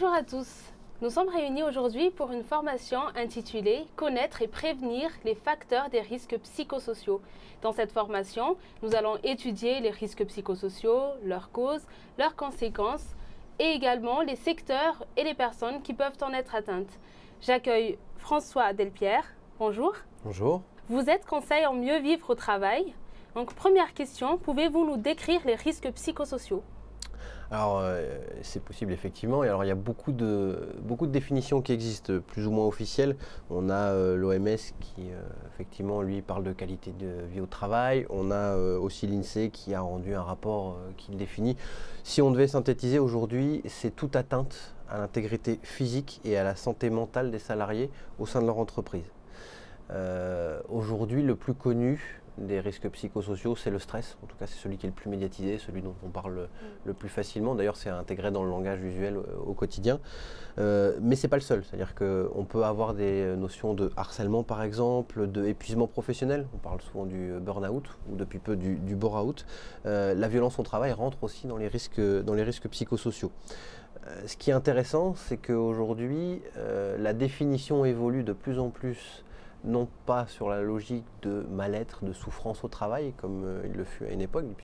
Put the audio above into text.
Bonjour à tous. Nous sommes réunis aujourd'hui pour une formation intitulée « Connaître et prévenir les facteurs des risques psychosociaux ». Dans cette formation, nous allons étudier les risques psychosociaux, leurs causes, leurs conséquences et également les secteurs et les personnes qui peuvent en être atteintes. J'accueille François Delpierre. Bonjour. Bonjour. Vous êtes conseiller en mieux vivre au travail. Donc, première question, pouvez-vous nous décrire les risques psychosociaux ? Alors, c'est possible effectivement. Et alors, il y a beaucoup de définitions qui existent, plus ou moins officielles. On a l'OMS qui, effectivement, lui, parle de qualité de vie au travail. On a aussi l'INSEE qui a rendu un rapport qui le définit. Si on devait synthétiser aujourd'hui, c'est toute atteinte à l'intégrité physique et à la santé mentale des salariés au sein de leur entreprise. Aujourd'hui, le plus connu des risques psychosociaux, c'est le stress. En tout cas, c'est celui qui est le plus médiatisé, celui dont on parle le plus facilement. D'ailleurs, c'est intégré dans le langage usuel au quotidien. Mais ce n'est pas le seul. C'est-à-dire qu'on peut avoir des notions de harcèlement, par exemple, d'épuisement professionnel. On parle souvent du burn-out ou depuis peu du bore-out. La violence au travail rentre aussi dans les risques psychosociaux. Ce qui est intéressant, c'est qu'aujourd'hui, la définition évolue de plus en plus non pas sur la logique de mal-être, de souffrance au travail, comme il le fut à une époque,